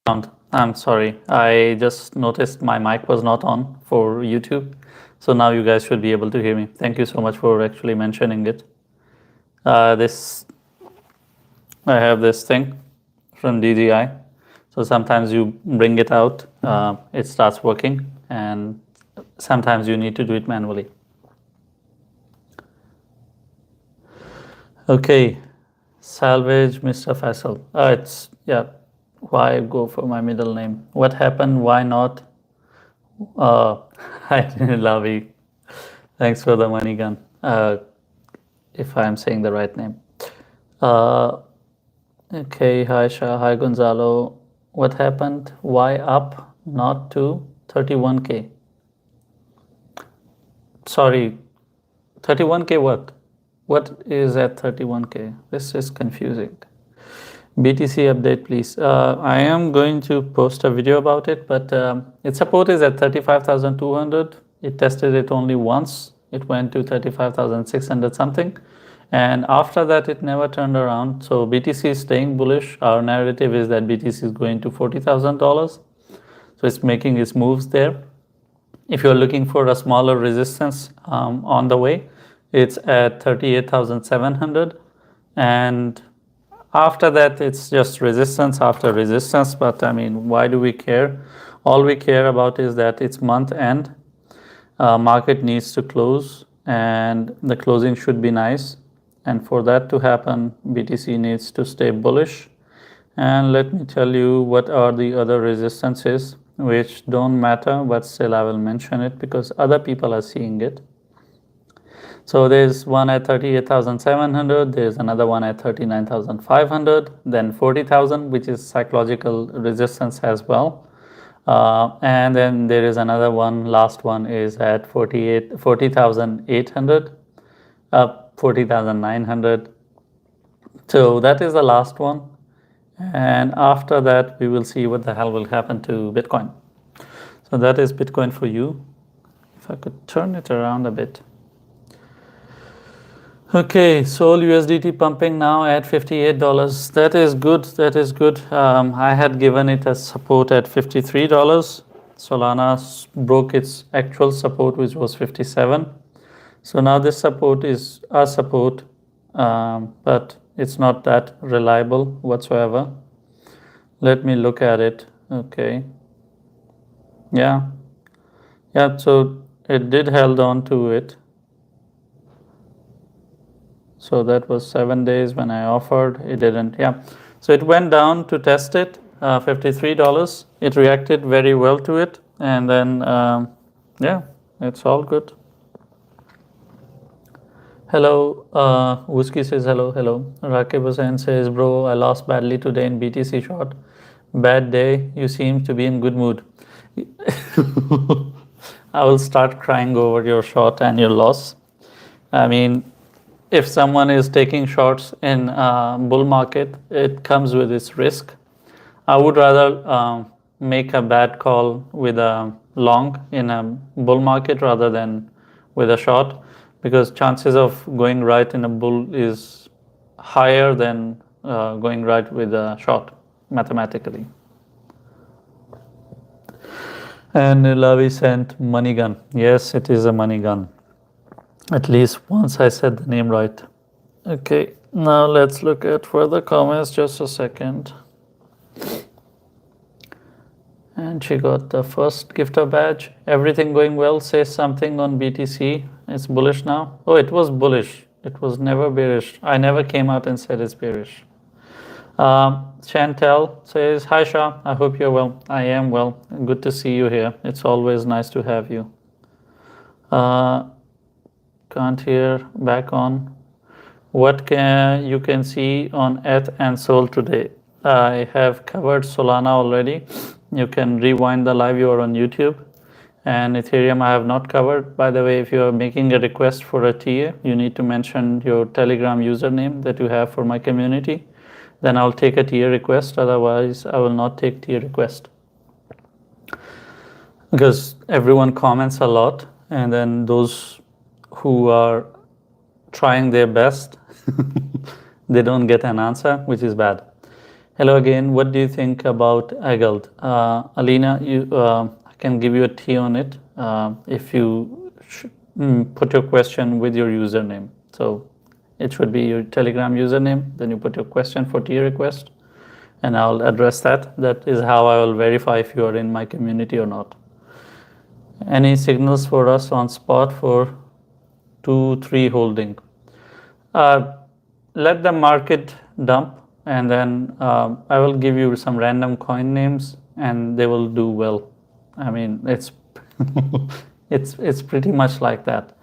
I'm sorry. I just noticed my mic was not on for YouTube. So now you guys should be able to hear me. Thank you so much for actually mentioning it. This I have this thing from DJI. So sometimes you bring it out, it starts working, and sometimes you need to do it manually. Okay, salvage Mr. Faisal. Yeah. Why go for my middle name? What happened? Why not? Hi, Lavi. Thanks for the money gun. If I'm saying the right name. Okay, hi Shah, hi Gonzalo. What happened? Why up not to 31K? Sorry, 31K what? What is at 31K? This is confusing. BTC update, please. I am going to post a video about it, but its support is at 35,200. It tested it only once. It went to 35,600 something. And after that, it never turned around. So BTC is staying bullish. Our narrative is that BTC is going to $40,000. So it's making its moves there. If you're looking for a smaller resistance on the way, it's at 38,700. And after that, it's just resistance after resistance. But I mean, why do we care? All we care about is that it's month end. Market needs to close and the closing should be nice. And for that to happen, BTC needs to stay bullish. And let me tell you what are the other resistances, which don't matter, but still I will mention it because other people are seeing it. So there's one at 38,700, there's another one at 39,500, then 40,000, which is psychological resistance as well. And then there is another one, last one is at 40,800, 40,900. So that is the last one. And after that, we will see what the hell will happen to Bitcoin. So that is Bitcoin for you. If I could turn it around a bit. Okay, Sol USDT pumping now at $58. That is good. That is good. I had given it as support at $53. Solana broke its actual support, which was 57. So now this support is a support, but it's not that reliable whatsoever. Let me look at it. Okay. Yeah. So it did hold on to it. So that was 7 days when I offered, it didn't, yeah. So it went down to test it, $53. It reacted very well to it. And then, yeah, it's all good. Hello, Wooski says hello. Rakib Hussain says, bro, I lost badly today in BTC short. Bad day, you seem to be in good mood. I will start crying over your short and your loss. I mean, if someone is taking shorts in bull market, it comes with its risk. I would rather make a bad call with a long in a bull market rather than with a short, because chances of going right in a bull is higher than going right with a short mathematically. And Lavi sent money gun. Yes, it is a money gun. At least once I said the name right. Okay, now let's look at further comments. Just a second. And she got the first gifter badge. Everything going well. Say something on BTC. It's bullish now. Oh, it was bullish. It was never bearish. I never came out and said it's bearish. Chantel says, hi Shah, I hope you're well. I am well. Good to see you here. It's always nice to have you. Can't hear, back on. What you can see on ETH and Sol today? I have covered Solana already. You can rewind the live, you are on YouTube. And Ethereum I have not covered. By the way, if you are making a request for a TA, you need to mention your Telegram username that you have for my community. Then I'll take a TA request. Otherwise, I will not take TA request. Because everyone comments a lot. And then those who are trying their best, they don't get an answer, which is bad. Hello again. What do you think about Agald? Alina, I can give you a T on it if you put your question with your username. So it should be your Telegram username. Then you put your question for T request, and I'll address that. That is how I will verify if you are in my community or not. Any signals for us on spot for 2-3 holding? Let the market dump, and then I will give you some random coin names, and they will do well. I mean, it's it's pretty much like that.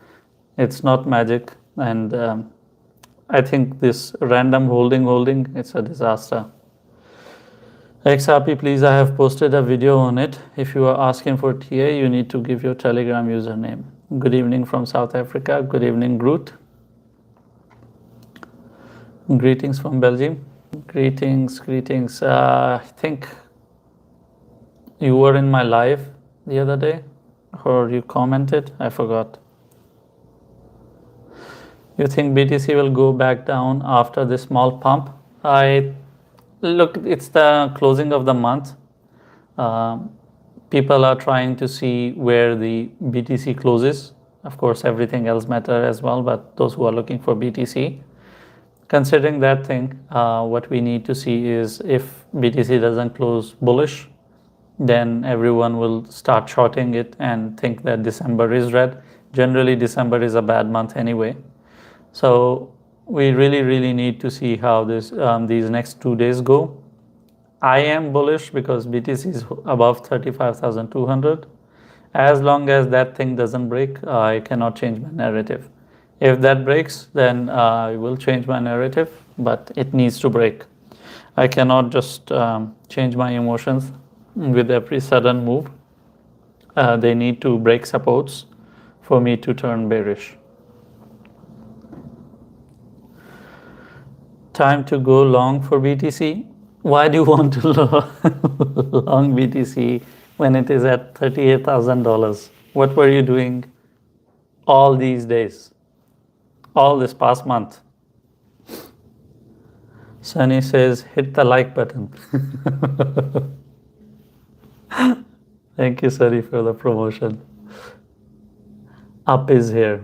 It's not magic, and I think this random holding, it's a disaster. XRP, please, I have posted a video on it. If you are asking for TA, you need to give your Telegram username. Good evening from South Africa. Good evening, Groot. Greetings from Belgium. Greetings. I think you were in my live the other day, or you commented. I forgot. You think BTC will go back down after this small pump? Look, it's the closing of the month. People are trying to see where the BTC closes. Of course, everything else matters as well, but those who are looking for BTC, considering that thing, what we need to see is if BTC doesn't close bullish, then everyone will start shorting it and think that December is red. Generally, December is a bad month anyway. So we really need to see how these next 2 days go. I am bullish because BTC is above 35,200. As long as that thing doesn't break, I cannot change my narrative. If that breaks, then I will change my narrative, but it needs to break. I cannot just change my emotions with every sudden move. They need to break supports for me to turn bearish. Time to go long for BTC. Why do you want to long BTC when it is at $38,000? What were you doing all these days? All this past month? Sunny says, hit the like button. Thank you, Sunny, for the promotion. Up is here.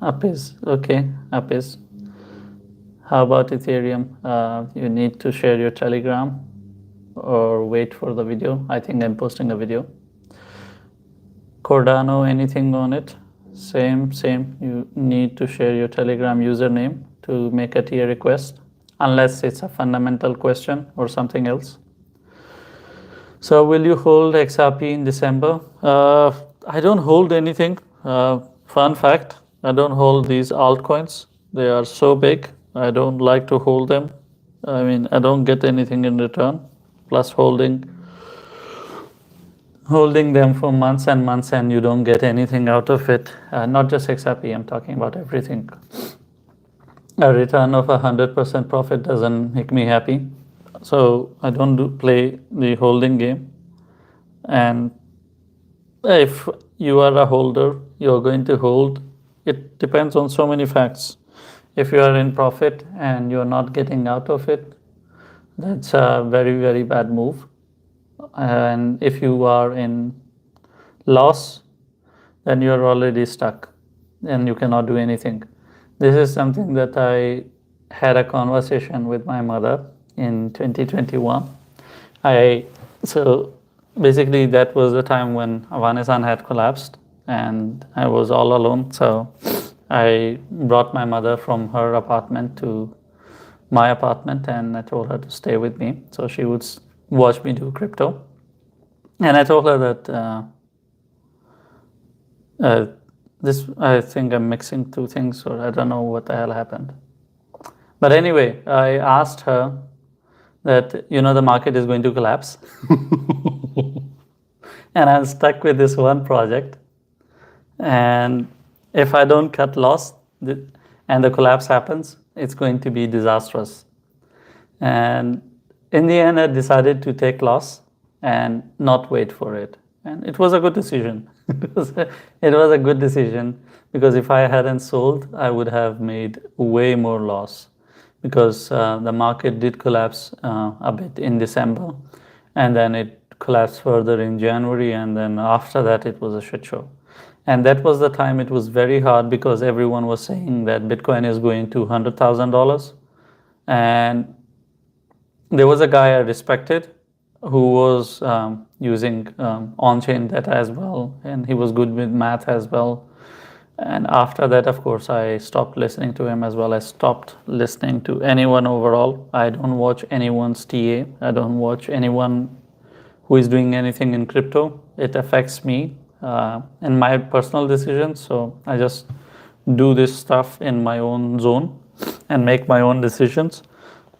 Up is, okay, up is. How about Ethereum? You need to share your Telegram or wait for the video. I think I'm posting a video. Cardano, anything on it? Same. You need to share your Telegram username to make a tier request, unless it's a fundamental question or something else. So will you hold XRP in December? I don't hold anything. Fun fact, I don't hold these altcoins. They are so big. I don't like to hold them. I mean, I don't get anything in return. Plus holding them for months and months, and you don't get anything out of it. Not just XRP, I'm talking about everything. A return of 100% profit doesn't make me happy. So I don't play the holding game. And if you are a holder, you're going to hold. It depends on so many facts. If you are in profit and you're not getting out of it, that's a very bad move. And if you are in loss, then you're already stuck and you cannot do anything. This is something that I had a conversation with my mother in 2021. So basically that was the time when Afghanistan had collapsed and I was all alone. So I brought my mother from her apartment to my apartment and I told her to stay with me. So she would watch me do crypto. And I told her that I think I'm mixing two things, or I don't know what the hell happened. But anyway, I asked her that, the market is going to collapse. And I'm stuck with this one project. And if I don't cut loss and the collapse happens, it's going to be disastrous. And in the end, I decided to take loss and not wait for it. And it was a good decision. It was a good decision because if I hadn't sold, I would have made way more loss. because the market did collapse a bit in December, and then it collapsed further in January, and then after that it was a shit show. And that was the time it was very hard because everyone was saying that Bitcoin is going to $100,000. And there was a guy I respected who was using on-chain data as well, and he was good with math as well. And after that, of course, I stopped listening to him as well. I stopped listening to anyone overall. I don't watch anyone's TA. I don't watch anyone who is doing anything in crypto. It affects me in my personal decisions. So I just do this stuff in my own zone and make my own decisions.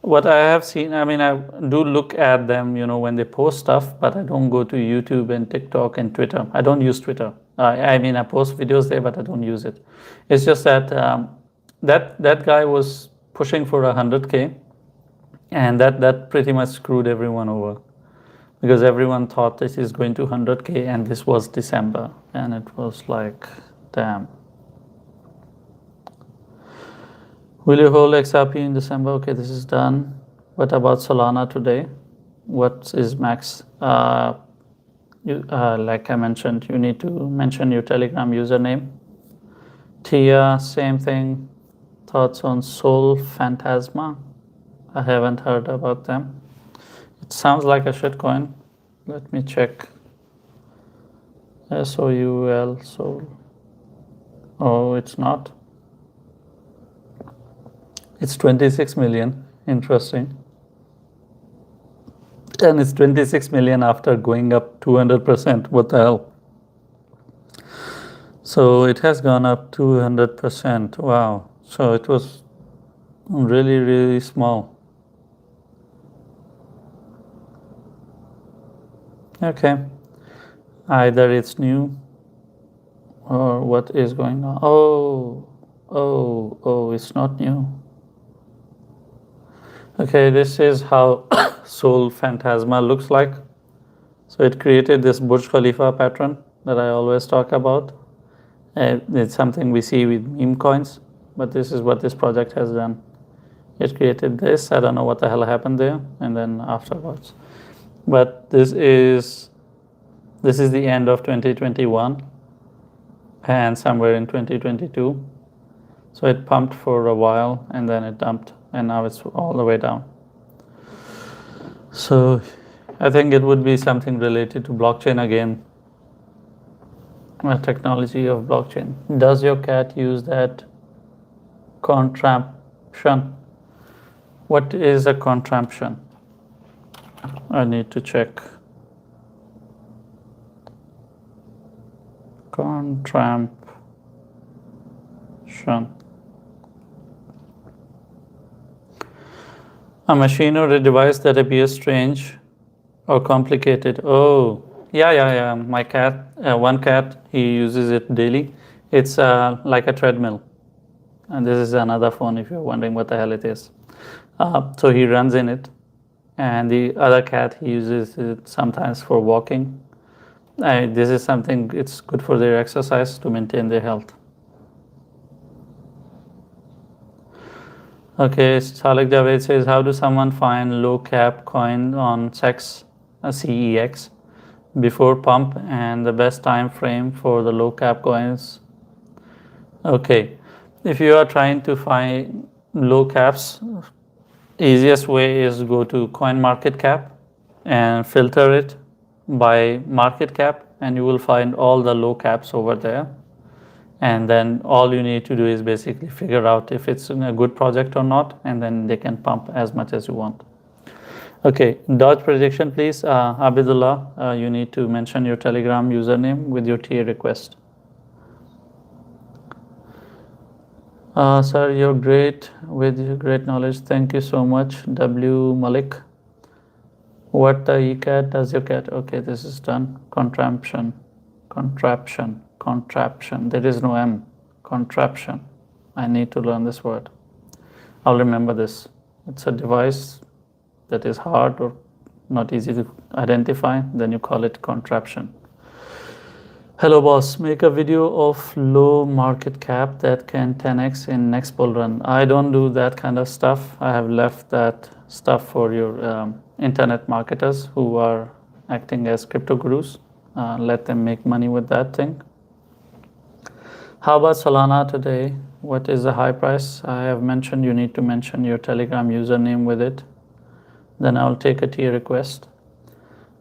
What I have seen, I mean, I do look at them, when they post stuff, but I don't go to YouTube and TikTok and Twitter. I don't use Twitter. I mean, I post videos there, but I don't use it. It's just that that guy was pushing for 100K, and that pretty much screwed everyone over, because everyone thought this is going to 100K, and this was December, and it was like, damn. Will you hold XRP in December? Okay, this is done. What about Solana today? What is max? Like I mentioned, you need to mention your Telegram username. Tia, same thing. Thoughts on Soul Phantasma? I haven't heard about them. It sounds like a shitcoin. Let me check. SOUL, Soul. Oh, it's not. It's 26 million. Interesting. And it's 26 million after going up 200%. What the hell? So it has gone up 200%. Wow. So it was really, really small. Okay. Either it's new or what is going on. Oh, it's not new. Okay, this is how Soul Phantasma looks like. So it created this Burj Khalifa pattern that I always talk about. It's something we see with meme coins, but this is what this project has done. It created this. I don't know what the hell happened there, and then afterwards. But this is the end of 2021 and somewhere in 2022. So it pumped for a while and then it dumped, and now it's all the way down. So I think it would be something related to blockchain again, technology of blockchain. Does your cat use that contraption? What is a contraption? I need to check. Contraption. A machine or a device that appears strange or complicated. Oh, yeah. My cat, one cat, he uses it daily. It's like a treadmill. And this is another phone if you're wondering what the hell it is. So he runs in it. And the other cat, he uses it sometimes for walking. This is something, it's good for their exercise to maintain their health. Okay, Salik Javed says, how do someone find low cap coin on CEX before pump and the best time frame for the low cap coins? Okay, if you are trying to find low caps, easiest way is go to CoinMarketCap and filter it by market cap, and you will find all the low caps over there. And then all you need to do is basically figure out if it's a good project or not, and then they can pump as much as you want. Okay, Dodge prediction, please. Abidullah, you need to mention your Telegram username with your TA request. Sir, you're great with your great knowledge. Thank you so much. W. Malik. What the e-cat does your cat? Okay, this is done. Contraption. There is no M. Contraption. I need to learn this word. I'll remember this. It's a device that is hard or not easy to identify. Then you call it contraption. Hello boss, make a video of low market cap that can 10x in next bull run. I don't do that kind of stuff. I have left that stuff for your internet marketers who are acting as crypto gurus. Let them make money with that thing. How about Solana today? What is the high price? I have mentioned you need to mention your Telegram username with it. Then I'll take a tier request.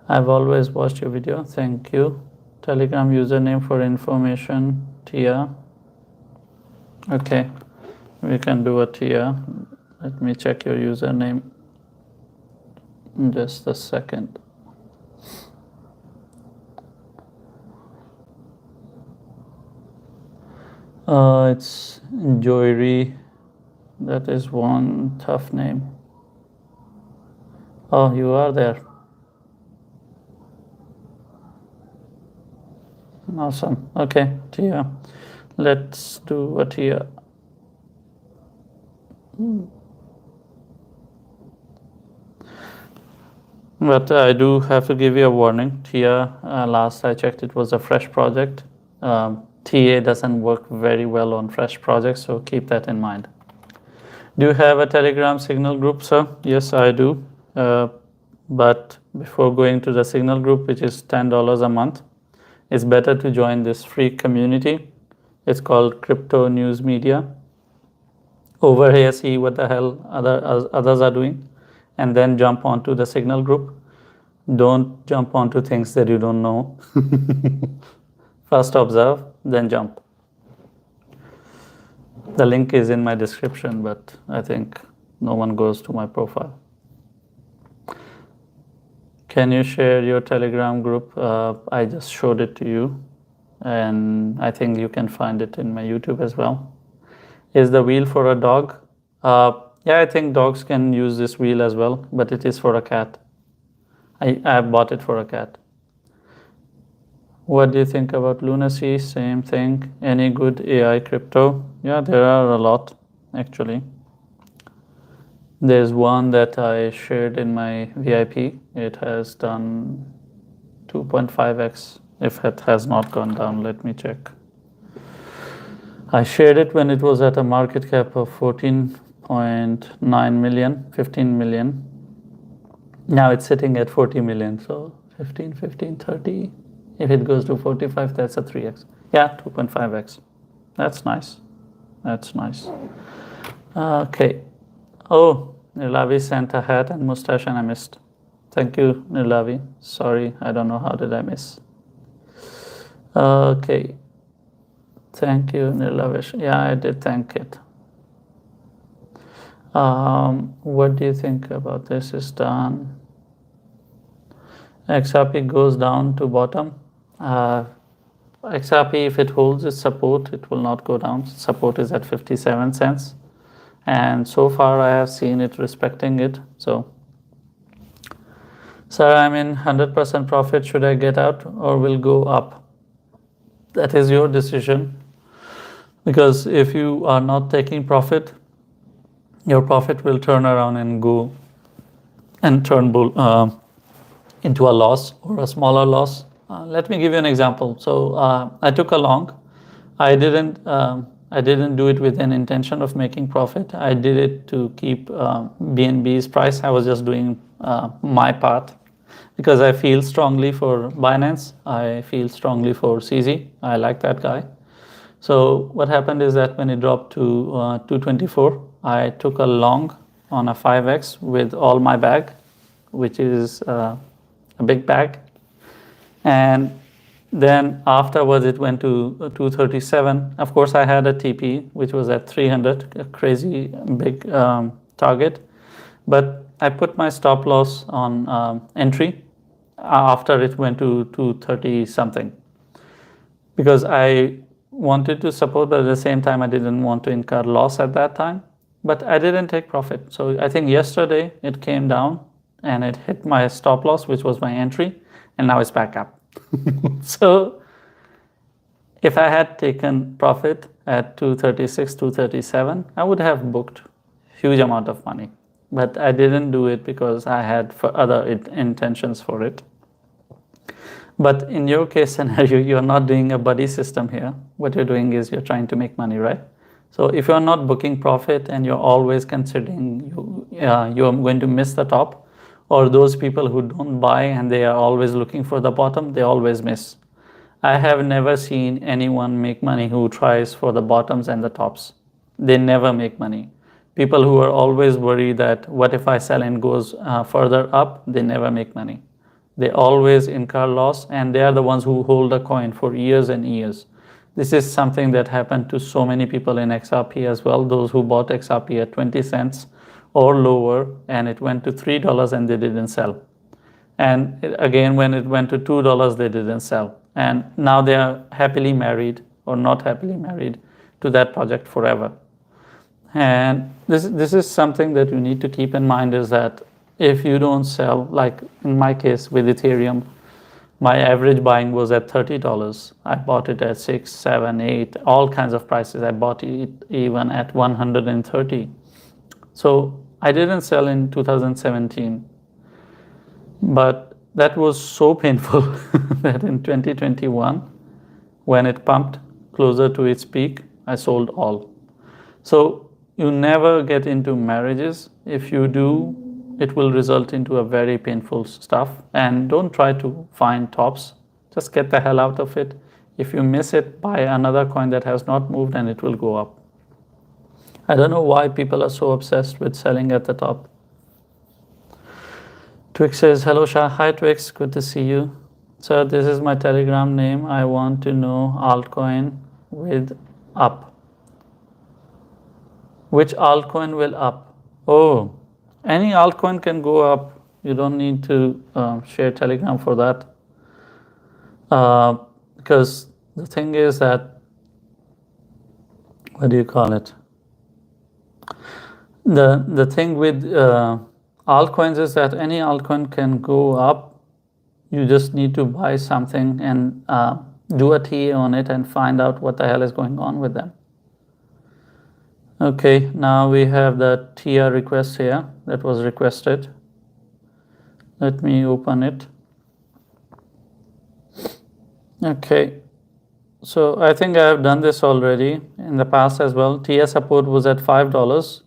I've always watched your video. Thank you. Telegram username for information, Tia. Okay, we can do a Tia. Let me check your username in just a second. It's Joyri. That is one tough name. Oh, you are there. Awesome. Okay, Tia. Let's do a Tia. But I do have to give you a warning. Tia, last I checked, it was a fresh project. TA doesn't work very well on fresh projects, so keep that in mind. Do you have a Telegram Signal group, sir? Yes, I do. But before going to the Signal group, which is $10 a month, it's better to join this free community. It's called Crypto News Media. Over here, see what the hell others are doing, and then jump onto the Signal group. Don't jump onto things that you don't know. First observe, then jump. The link is in my description, but I think no one goes to my profile. Can you share your Telegram group? I just showed it to you, and I think you can find it in my YouTube as well. Is the wheel for a dog? Yeah, I think dogs can use this wheel as well, but it is for a cat. I bought it for a cat. What do you think about Lunacy? Same thing. Any good AI crypto? Yeah, there are a lot, actually. There's one that I shared in my VIP. It has done 2.5x. If it has not gone down, let me check. I shared it when it was at a market cap of 14.9 million, 15 million. Now it's sitting at 40 million. So 15, 30. If it goes to 45, that's a 3x. Yeah, 2.5x. That's nice. That's nice. Okay. Oh, Nilavi sent a hat and mustache and I missed. Thank you, Nilavi. Sorry, I don't know how did I miss. Okay. Thank you, Nilavish. Yeah, I did thank it. What do you think about this? Is done. XRP goes down to bottom. XRP, if it holds its support, it will not go down. Support is at 57 cents. And so far I have seen it respecting it. So, sir, I'm in 100% profit. Should I get out or will go up? That is your decision. Because if you are not taking profit, your profit will turn around and go and turn into a loss or a smaller loss. Let me give you an example. So I took a long. I didn't do it with an intention of making profit. I did it to keep BNB's price. I was just doing my part because I feel strongly for Binance. I feel strongly for CZ. I like that guy. So what happened is that when it dropped to 224, I took a long on a 5x with all my bag, which is a big bag. And then afterwards it went to 237. Of course, I had a TP, which was at 300, a crazy big target. But I put my stop loss on entry after it went to 230 something. Because I wanted to support, but at the same time, I didn't want to incur loss at that time. But I didn't take profit. So I think yesterday it came down and it hit my stop loss, which was my entry. And now it's back up. So if I had taken profit at 236, 237, I would have booked huge amount of money. But I didn't do it because I had other intentions for it. But in your case scenario, you're not doing a buddy system here. What you're doing is you're trying to make money, right? So if you're not booking profit and you're always considering you're going to miss the top, or those people who don't buy and they are always looking for the bottom, they always miss. I have never seen anyone make money who tries for the bottoms and the tops. They never make money. People who are always worried that what if I sell and goes further up, they never make money. They always incur loss, and they are the ones who hold a coin for years and years. This is something that happened to so many people in XRP as well, those who bought XRP at 20 cents or lower, and it went to $3 and they didn't sell. And again, when it went to $2, they didn't sell. And now they are happily married or not happily married to that project forever. And this is something that you need to keep in mind, is that if you don't sell, like in my case with Ethereum, my average buying was at $30. I bought it at 6, 7, 8, all kinds of prices. I bought it even at 130. So I didn't sell in 2017. But that was so painful that in 2021, when it pumped closer to its peak, I sold all. So you never get into marriages. If you do, it will result into a very painful stuff. And don't try to find tops. Just get the hell out of it. If you miss it, buy another coin that has not moved and it will go up. I don't know why people are so obsessed with selling at the top. Twix says, hello Shah. Hi Twix, good to see you. Sir, this is my Telegram name. I want to know altcoin with up. Which altcoin will up? Oh, any altcoin can go up. You don't need to share Telegram for that. Because the thing is that, what do you call it? The thing with altcoins is that any altcoin can go up. You just need to buy something and do a TA on it and find out what the hell is going on with them. Okay, now we have the TR request here that was requested. Let me open it. Okay, so I think I have done this already in the past as well. TR support was at $5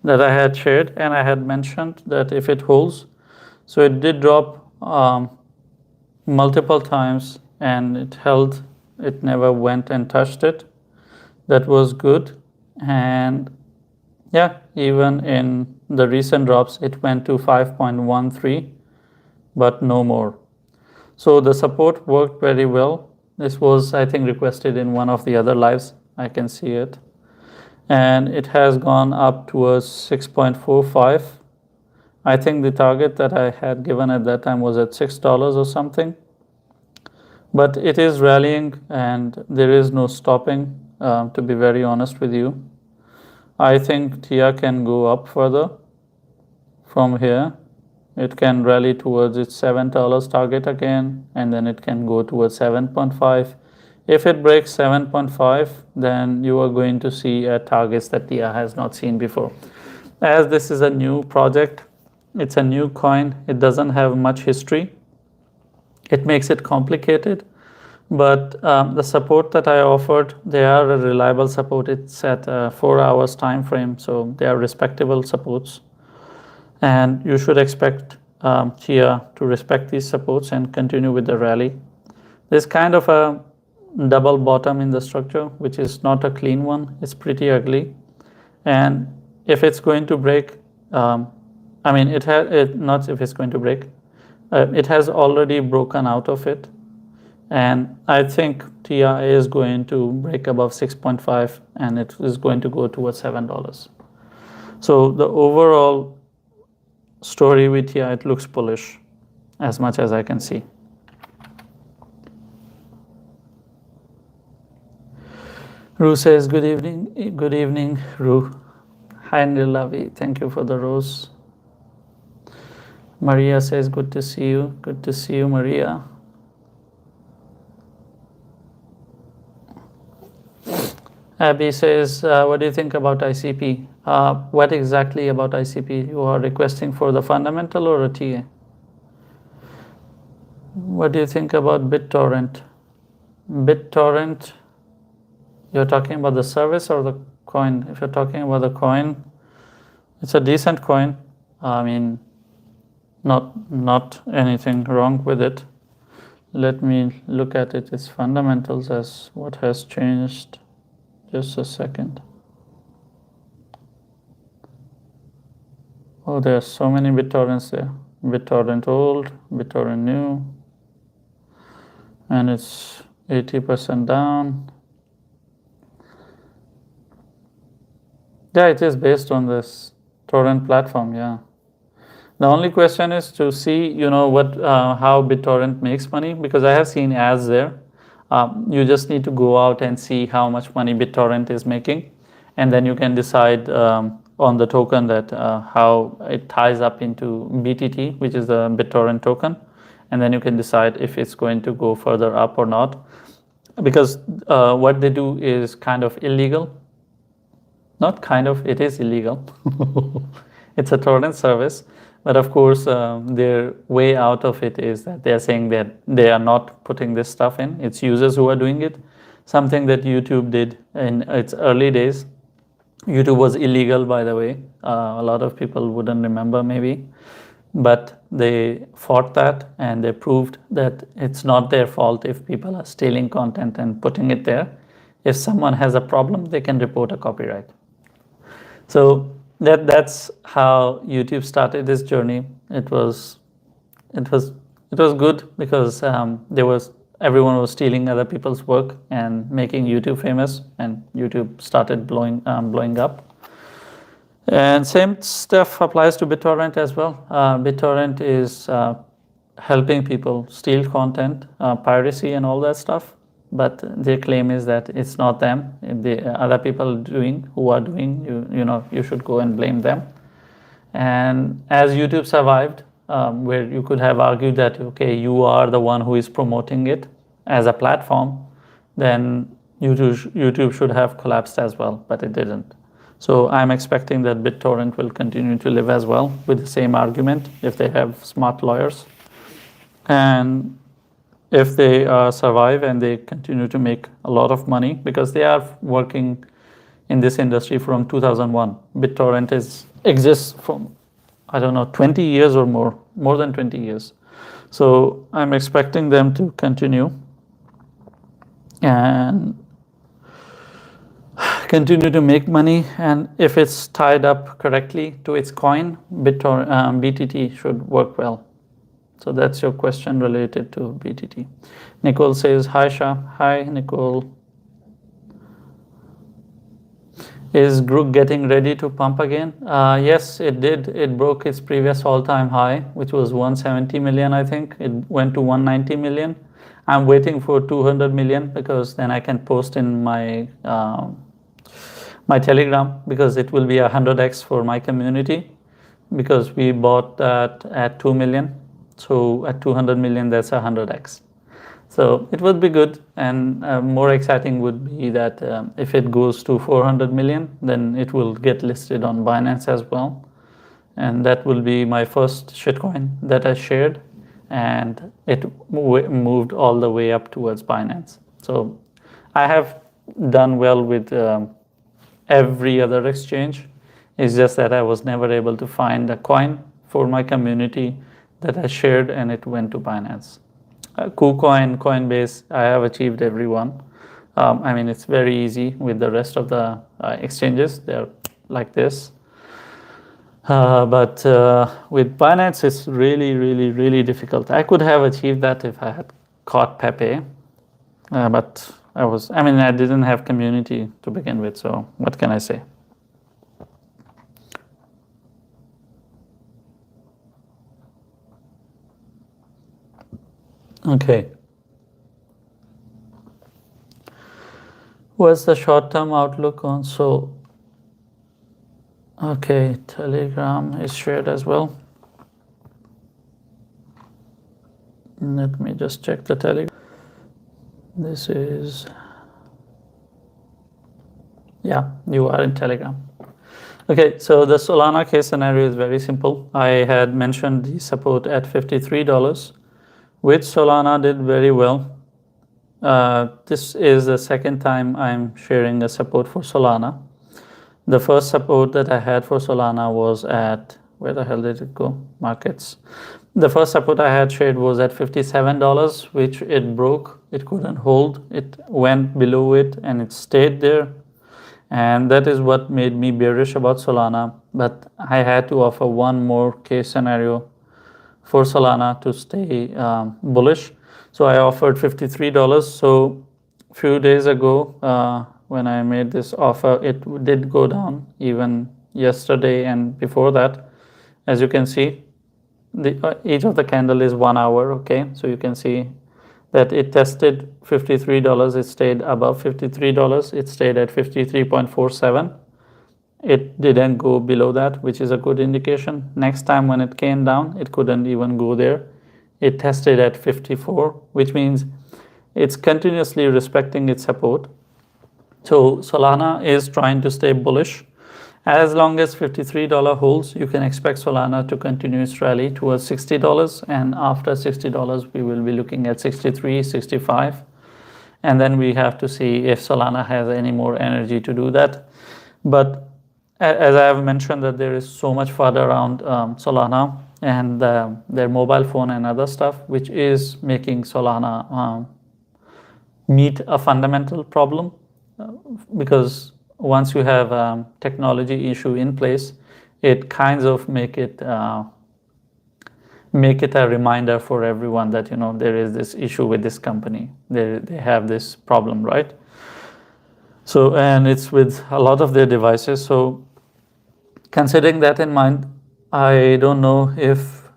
that I had shared, and I had mentioned that if it holds, so it did drop multiple times and it held, it never went and touched it. That was good. And yeah, even in the recent drops, it went to 5.13, but no more. So the support worked very well. This was, I think, requested in one of the other lives. I can see it. And it has gone up towards 6.45. I think the target that I had given at that time was at $6 or something. But it is rallying and there is no stopping, to be very honest with you. I think TIA can go up further from here. It can rally towards its $7 target again, and then it can go towards 7.5. If it breaks 7.5, then you are going to see targets that TIA has not seen before. As this is a new project, it's a new coin, it doesn't have much history. It makes it complicated, but the support that I offered, they are a reliable support. It's at a 4 hours time frame, so they are respectable supports. And you should expect TIA to respect these supports and continue with the rally. There's kind of a double bottom in the structure, which is not a clean one. It's pretty ugly. And if it's going to break, not if it's going to break, it has already broken out of it. And I think TIA is going to break above 6.5 and it is going to go towards $7. So the overall story with TIA, it looks bullish as much as I can see. Ru says, good evening, Ru. Hi, Nilavi, thank you for the rose. Maria says, good to see you. Good to see you, Maria. Abby says, what do you think about ICP? What exactly about ICP? You are requesting for the fundamental or a TA? What do you think about BitTorrent? BitTorrent, you're talking about the service or the coin? If you're talking about the coin, it's a decent coin. I mean, not anything wrong with it. Let me look at it, its fundamentals, as what has changed. Just a second. Oh, there are so many BitTorrents there. BitTorrent old, BitTorrent new, and it's 80% down. Yeah, it is based on this torrent platform, yeah. The only question is to see, what how BitTorrent makes money, because I have seen ads there. You just need to go out and see how much money BitTorrent is making, and then you can decide on the token that how it ties up into BTT, which is the BitTorrent token, and then you can decide if it's going to go further up or not, because what they do is kind of illegal. Not kind of, it is illegal. It's a torrent service. But of course, their way out of it is that they're saying that they are not putting this stuff in. It's users who are doing it. Something that YouTube did in its early days. YouTube was illegal, by the way. A lot of people wouldn't remember maybe. But they fought that, and they proved that it's not their fault if people are stealing content and putting it there. If someone has a problem, they can report a copyright. So that's how YouTube started this journey. It was good because everyone was stealing other people's work and making YouTube famous, and YouTube started blowing up. And same stuff applies to BitTorrent as well. BitTorrent is helping people steal content, piracy, and all that stuff. But their claim is that it's not them. The other people who are doing, you should go and blame them. And as YouTube survived, where you could have argued that, okay, you are the one who is promoting it as a platform, then YouTube should have collapsed as well, but it didn't. So I'm expecting that BitTorrent will continue to live as well with the same argument if they have smart lawyers. And if they survive and they continue to make a lot of money, because they are working in this industry from 2001. BitTorrent exists from, 20 years or more than 20 years. So I'm expecting them to continue and continue to make money. And if it's tied up correctly to its coin, BTT should work well. So that's your question related to BTT. Nicole says, hi Shah. Hi Nicole. Is Grook getting ready to pump again? Yes, it did. It broke its previous all-time high, which was 170 million, I think. It went to 190 million. I'm waiting for 200 million because then I can post in my Telegram, because it will be 100x for my community, because we bought that at 2 million. So at 200 million, that's 100x. So it would be good, and more exciting would be that if it goes to 400 million, then it will get listed on Binance as well. And that will be my first shitcoin that I shared, and it moved all the way up towards Binance. So I have done well with every other exchange. It's just that I was never able to find a coin for my community that I shared and it went to Binance. KuCoin, Coinbase, I have achieved every one. It's very easy with the rest of the exchanges. They're like this. But with Binance, it's really, really, really difficult. I could have achieved that if I had caught Pepe. But I didn't have community to begin with, so what can I say? Okay. What's the short-term outlook on Sol? Okay, Telegram is shared as well. Let me just check the Telegram. This is, yeah, you are in Telegram. Okay, so the Solana case scenario is very simple. I had mentioned the support at $53. which Solana did very well. This is the second time I'm sharing a support for Solana. The first support that I had for Solana was at, where the hell did it go? Markets. The first support I had shared was at $57, which it broke. It couldn't hold. It went below it and it stayed there. And that is what made me bearish about Solana. But I had to offer one more case scenario for Solana to stay bullish. So I offered $53. So a few days ago, when I made this offer, it did go down even yesterday and before that. As you can see, each of the candle is 1 hour. Okay, so you can see that it tested $53. It stayed above $53. It stayed at 53.47. It didn't go below that, which is a good indication. Next time when it came down, it couldn't even go there. It tested at 54, which means it's continuously respecting its support. So Solana is trying to stay bullish. As long as $53 holds, you can expect Solana to continue its rally towards $60. And after $60, we will be looking at 63, 65. And then we have to see if Solana has any more energy to do that. But as I have mentioned, that there is so much further around Solana and their mobile phone and other stuff, which is making Solana meet a fundamental problem. Because once you have a technology issue in place, it kinds of make it a reminder for everyone that there is this issue with this company. They have this problem, right? So, and it's with a lot of their devices. So considering that in mind, I don't know if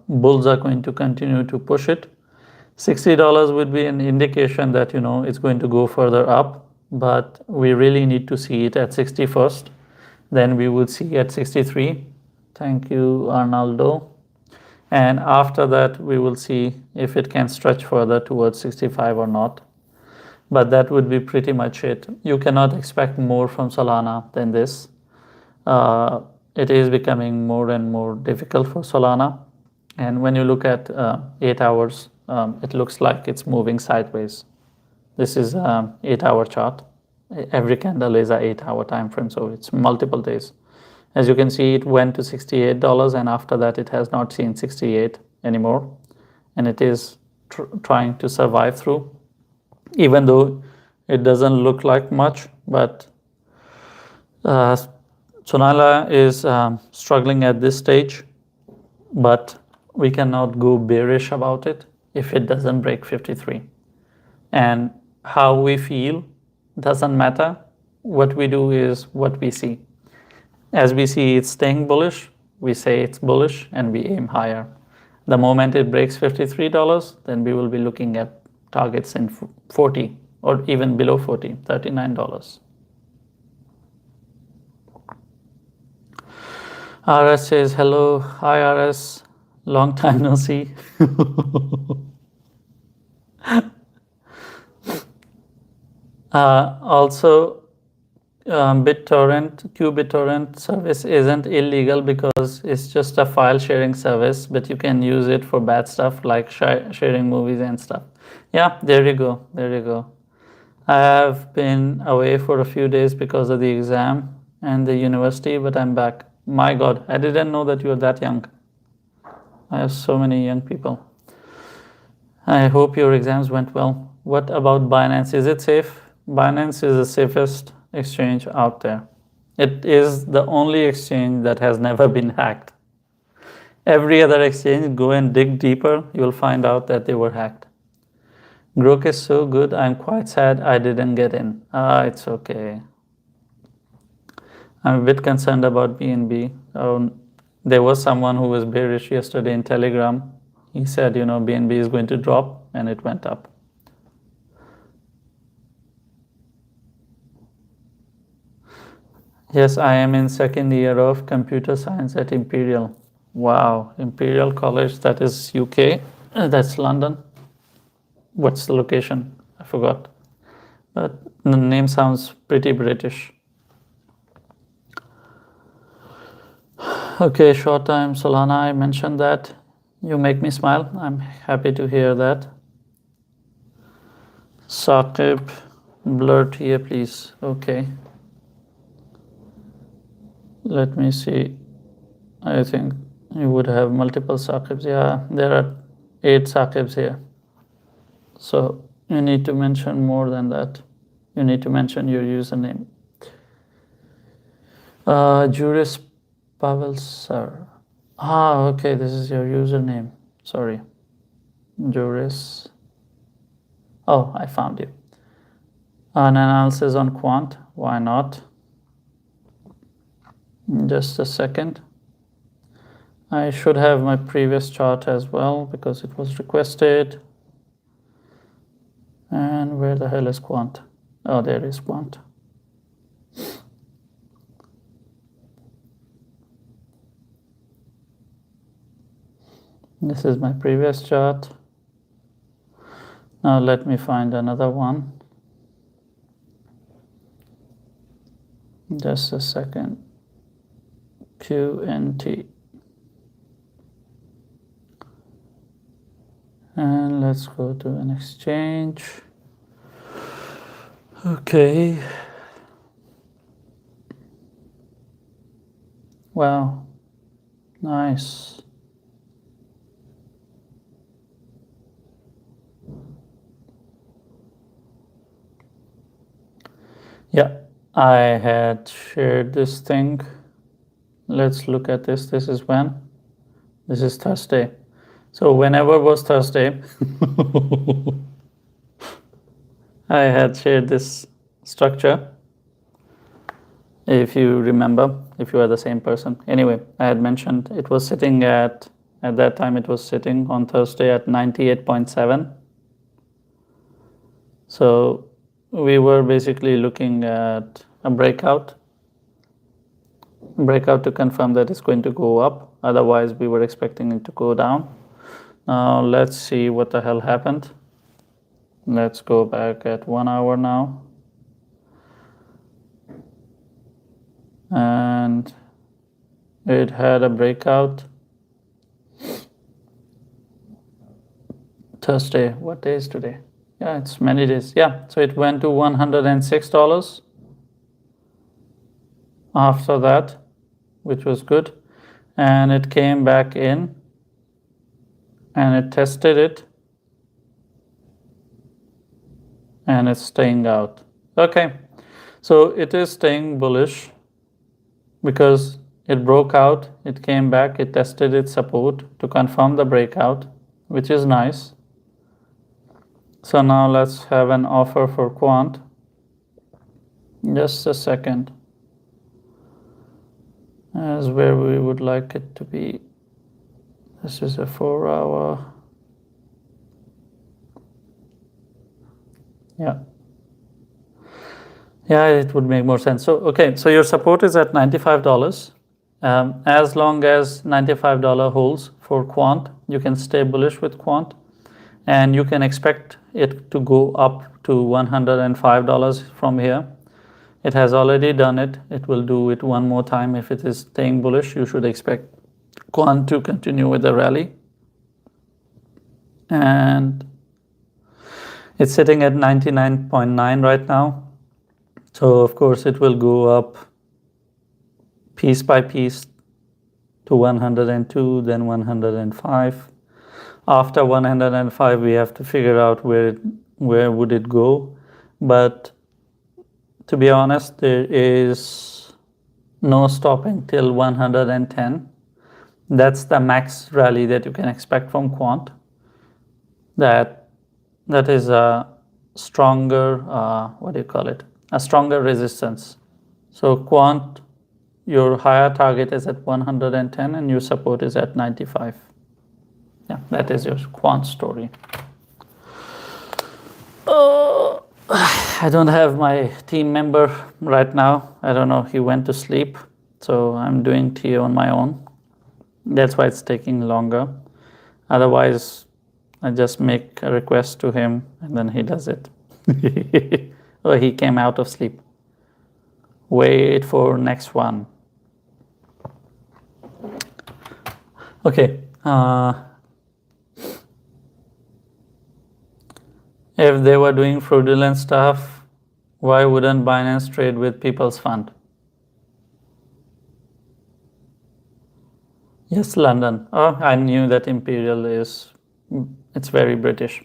bulls are going to continue to push it. $60 would be an indication that it's going to go further up, but we really need to see it at 60 first. Then we would see at 63. Thank you, Arnaldo. And after that, we will see if it can stretch further towards 65 or not. But that would be pretty much it. You cannot expect more from Solana than this. It is becoming more and more difficult for Solana. And when you look at 8 hours, it looks like it's moving sideways. This is an 8-hour chart. Every candle is an 8-hour time frame, so it's multiple days. As you can see, it went to $68, and after that, it has not seen 68 anymore. And it is trying to survive through, even though it doesn't look like much. But Solana is struggling at this stage, but we cannot go bearish about it if it doesn't break 53. And how we feel doesn't matter. What we do is what we see. As we see it's staying bullish, we say it's bullish and we aim higher. The moment it breaks $53, then we will be looking at targets in 40 or even below 40, $39. RS says, hello, hi RS, long time no see. Also, BitTorrent service isn't illegal because it's just a file sharing service, but you can use it for bad stuff like sharing movies and stuff. Yeah, there you go. There you go. I have been away for a few days because of the exam and the university, but I'm back. My God, I didn't know that you were that young. I have so many young people. I hope your exams went well. What about Binance? Is it safe? Binance is the safest exchange out there. It is the only exchange that has never been hacked. Every other exchange, go and dig deeper, you'll find out that they were hacked. Grook is so good, I'm quite sad I didn't get in. It's okay. I'm a bit concerned about BNB. There was someone who was bearish yesterday in Telegram. He said, BNB is going to drop, and it went up. Yes, I am in second year of computer science at Imperial. Wow, Imperial College, that is UK, that's London. What's the location? I forgot. But the name sounds pretty British. Okay, short time Solana, I mentioned that. You make me smile. I'm happy to hear that. Saqib, blurt here, please. Okay. Let me see. I think you would have multiple Saqibs. Yeah, there are 8 Saqibs here. So you need to mention more than that. You need to mention your username. Juris Pavel sir. Ah, okay, this is your username. Sorry. Juris. Oh, I found you. An analysis on Quant. Why not? Just a second. I should have my previous chart as well because it was requested. And where the hell is Quant? Oh, there is Quant. This is my previous chart. Now let me find another one. Just a second. QNT. And let's go to an exchange. Okay. Wow. Nice. Yeah, I had shared this thing. Let's look at this. This is when? This is Thursday. So whenever was Thursday, I had shared this structure. If you remember, if you are the same person. Anyway, I had mentioned it was sitting at that time it was sitting on Thursday at 98.7. So we were basically looking at a breakout to confirm that it's going to go up. Otherwise, we were expecting it to go down. Now let's see what the hell happened. Let's go back at 1 hour now. And it had a breakout. Thursday, what day is today? Yeah, it's many days. Yeah, so it went to $106 after that, which was good. And it came back in and it tested it and it's staying out. Okay, so it is staying bullish because it broke out, it came back, it tested its support to confirm the breakout, which is nice. So now let's have an offer for Quant. Just a second. As where we would like it to be. This is a 4 hour. Yeah. Yeah, it would make more sense. So, okay, so your support is at $95. As long as $95 holds for Quant, you can stay bullish with Quant. And you can expect it to go up to $105 from here. It has already done it. It will do it one more time. If it is staying bullish, you should expect Quant to continue with the rally. And it's sitting at 99.9 right now. So of course it will go up piece by piece to 102, then 105. After 105, we have to figure out where would it go. But to be honest, there is no stopping till 110. That's the max rally that you can expect from Quant. That is a stronger, what do you call it? A stronger resistance. So Quant, your higher target is at 110 and your support is at 95. Yeah, that is your Quant story. I don't have my team member right now. I don't know, he went to sleep. So I'm doing tea on my own. That's why it's taking longer. Otherwise, I just make a request to him and then he does it. Oh, he came out of sleep. Wait for next one. Okay. If they were doing fraudulent stuff, why wouldn't Binance trade with people's fund? Yes, London. Oh, I knew that Imperial it's very British.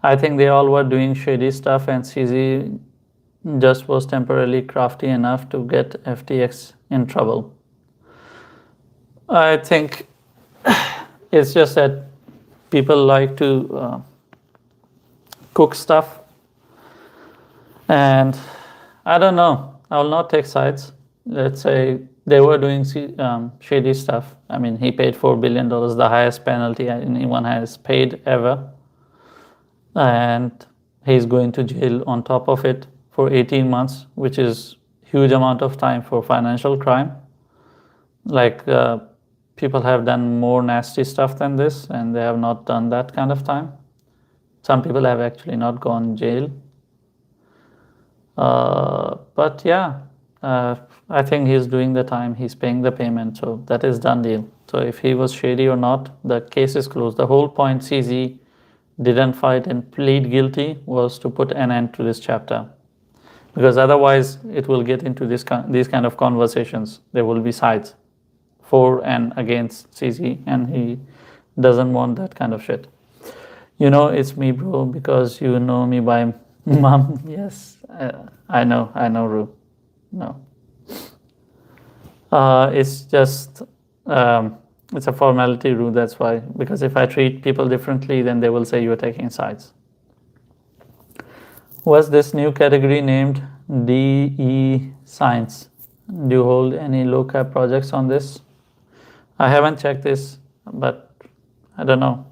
I think they all were doing shady stuff, and CZ just was temporarily crafty enough to get FTX in trouble. I think it's just that people like to cook stuff, and I don't know. I will not take sides. Let's say they were doing shady stuff. I mean, he paid $4 billion, the highest penalty anyone has paid ever, and he's going to jail on top of it for 18 months, which is huge amount of time for financial crime. Like people have done more nasty stuff than this, and they have not done that kind of time. Some people have actually not gone jail. But yeah, I think he's doing the time, he's paying the payment, so that is done deal. So if he was shady or not, the case is closed. The whole point CZ didn't fight and plead guilty was to put an end to this chapter, because otherwise it will get into these kind of conversations. There will be sides for and against CZ, and he doesn't want that kind of shit. You know, it's me, bro, because you know me by mom. Yes, I know, Ru. No. It's just, it's a formality, Ru, that's why. Because if I treat people differently, then they will say you're taking sides. Was this new category named DE Science? Do you hold any low cap projects on this? I haven't checked this, but I don't know.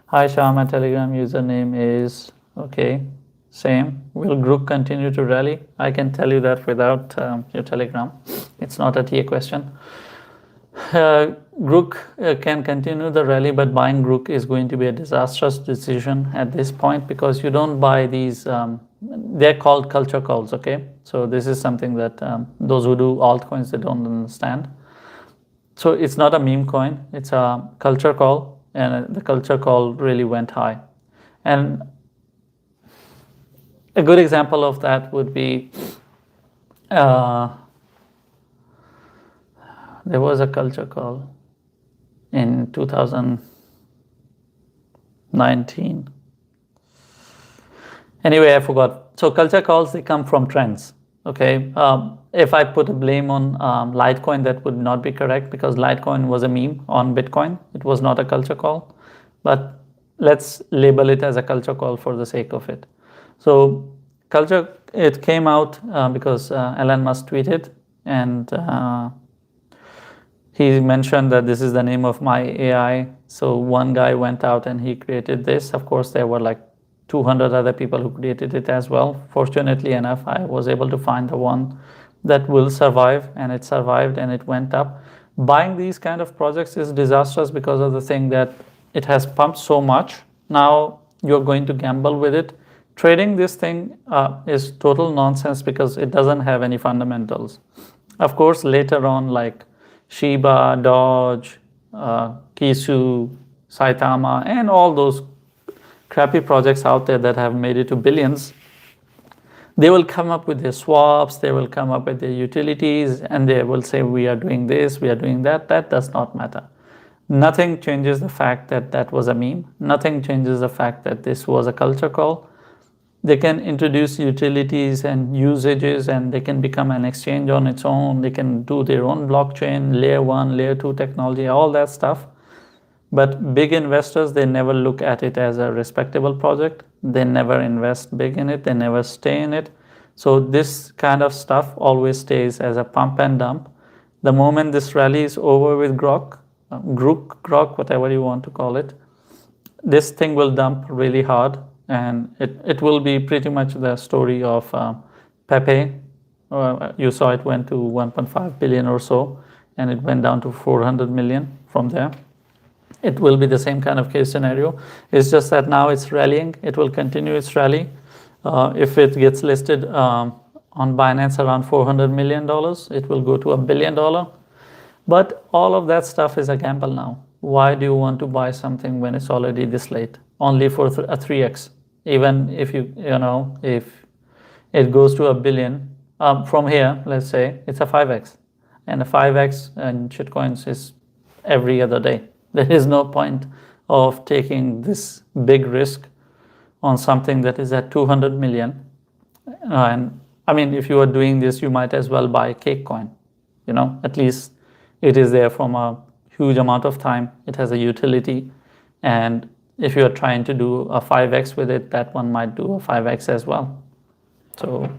Hi Shah, my Telegram username is okay. Same. Will Grook continue to rally? I can tell you that without your Telegram. It's not a TA question. Grook can continue the rally, but buying Grook is going to be a disastrous decision at this point, because you don't buy these, they're called culture calls, okay? So this is something that those who do altcoins, they don't understand. So it's not a meme coin, it's a culture call, and the culture call really went high. And a good example of that would be, there was a culture call in 2019. Anyway, I forgot. So culture calls, they come from trends, okay? If I put a blame on Litecoin, that would not be correct, because Litecoin was a meme on Bitcoin. It was not a culture call, but let's label it as a culture call for the sake of it. So culture, it came out because Elon Musk tweeted, and he mentioned that this is the name of my AI. So one guy went out and he created this. Of course, there were like 200 other people who created it as well. Fortunately enough, I was able to find the one that will survive, and it survived and it went up. Buying these kind of projects is disastrous because of the thing that it has pumped so much. Now you're going to gamble with it. Trading this thing is total nonsense because it doesn't have any fundamentals. Of course, later on, like Shiba, Doge, Kisu, Saitama, and all those crappy projects out there that have made it to billions, they will come up with their swaps, they will come up with their utilities, and they will say, we are doing this, we are doing that. That does not matter. Nothing changes the fact that that was a meme. Nothing changes the fact that this was a culture call. They can introduce utilities and usages, and they can become an exchange on its own. They can do their own blockchain, layer 1, layer 2 technology, all that stuff. But big investors, they never look at it as a respectable project. They never invest big in it. They never stay in it. So this kind of stuff always stays as a pump and dump. The moment this rally is over with Grook, whatever you want to call it, this thing will dump really hard. And it will be pretty much the story of Pepe. You saw it went to 1.5 billion or so, and it went down to 400 million from there. It will be the same kind of case scenario. It's just that now it's rallying. It will continue its rally. If it gets listed on Binance around $400 million, it will go to $1 billion. But all of that stuff is a gamble now. Why do you want to buy something when it's already this late? Only for a 3x. Even if if it goes to 1 billion, from here, let's say it's a 5x, and a 5x in shitcoins is every other day. There is no point of taking this big risk on something that is at 200 million. And I mean, if you are doing this, you might as well buy Cake coin. At least it is there from a huge amount of time. It has a utility. And if you are trying to do a 5x with it, that one might do a 5x as well. So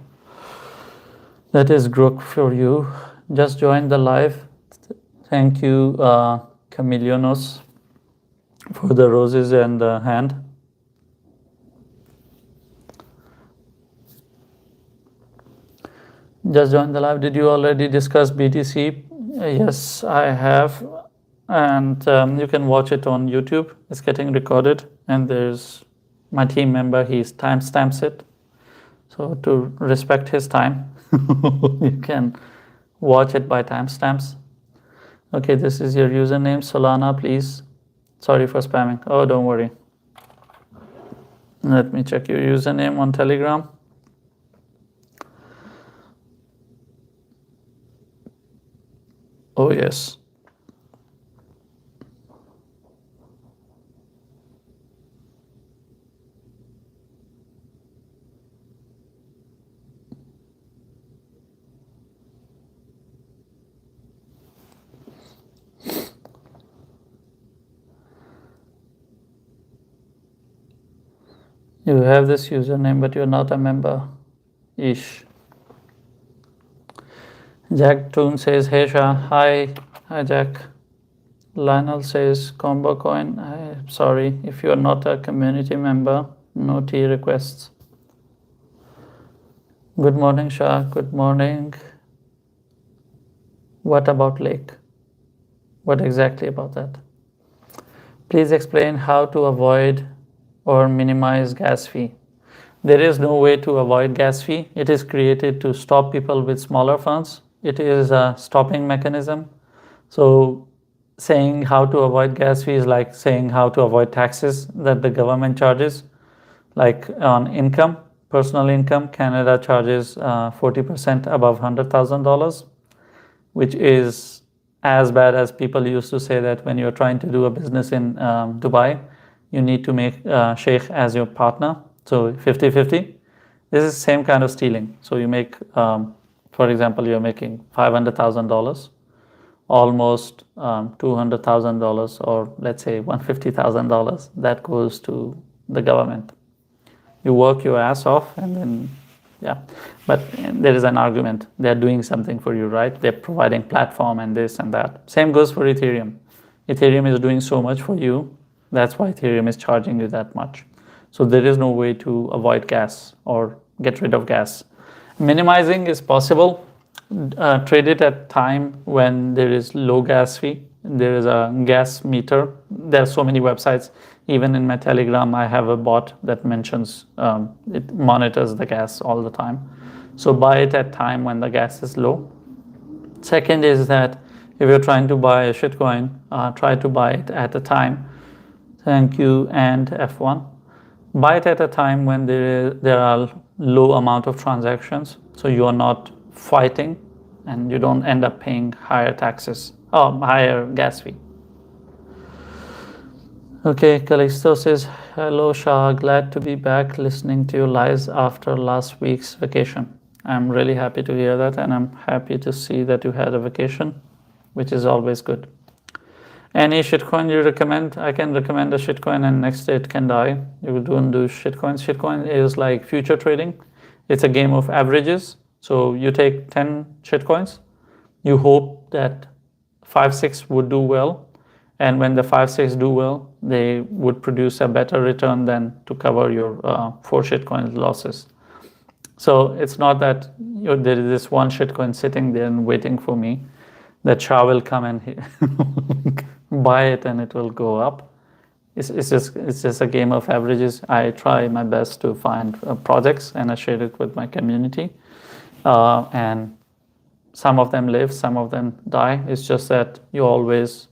that is Grook for you. Just join the live. Thank you, Chameleonos, for the roses and the hand. Just join the live. Did you already discuss BTC? Yes, I have. And you can watch it on YouTube. It's getting recorded. And there's my team member, he timestamps it. So to respect his time, you can watch it by timestamps. Okay, this is your username, Solana, please. Sorry for spamming. Oh, don't worry. Let me check your username on Telegram. Oh, yes. You have this username, but you're not a member. Ish. Jack Toon says, hey Shah. Hi Jack. Lionel says, combo coin. Sorry, if you're not a community member, no tea requests. Good morning, Shah. Good morning. What about Lake? What exactly about that? Please explain how to avoid or minimize gas fee. There is no way to avoid gas fee. It is created to stop people with smaller funds. It is a stopping mechanism. So saying how to avoid gas fee is like saying how to avoid taxes that the government charges. Like on income, personal income, Canada charges 40% above $100,000, which is as bad as people used to say that when you're trying to do a business in Dubai, you need to make Sheikh as your partner. So 50-50. This is the same kind of stealing. So you make, for example, you're making $500,000, almost $200,000, or let's say $150,000. That goes to the government. You work your ass off, and then, yeah. But there is an argument. They're doing something for you, right? They're providing platform and this and that. Same goes for Ethereum. Ethereum is doing so much for you. That's why Ethereum is charging you that much. So there is no way to avoid gas or get rid of gas. Minimizing is possible. Trade it at time when there is low gas fee. There is a gas meter. There are so many websites. Even in my Telegram, I have a bot that mentions, it monitors the gas all the time. So buy it at time when the gas is low. Second is that if you're trying to buy a shitcoin, try to buy it at a time. Thank you, and F1. Buy it at a time when there are low amount of transactions, so you are not fighting and you don't end up paying higher taxes, higher gas fee. Okay, Calixto says, hello Shah, glad to be back listening to your lives after last week's vacation. I'm really happy to hear that, and I'm happy to see that you had a vacation, which is always good. Any shitcoin you recommend? I can recommend a shitcoin and next day it can die. You don't do shitcoins. Shitcoin is like future trading. It's a game of averages. So you take 10 shitcoins. You hope that 5-6 would do well. And when the 5-6 do well, they would produce a better return than to cover your 4 shitcoin losses. So it's not that there is this one shitcoin sitting there and waiting for me, that Shah will come and buy it and it will go up. It's just a game of averages. I try my best to find projects and I share it with my community. And some of them live, some of them die. It's just that you always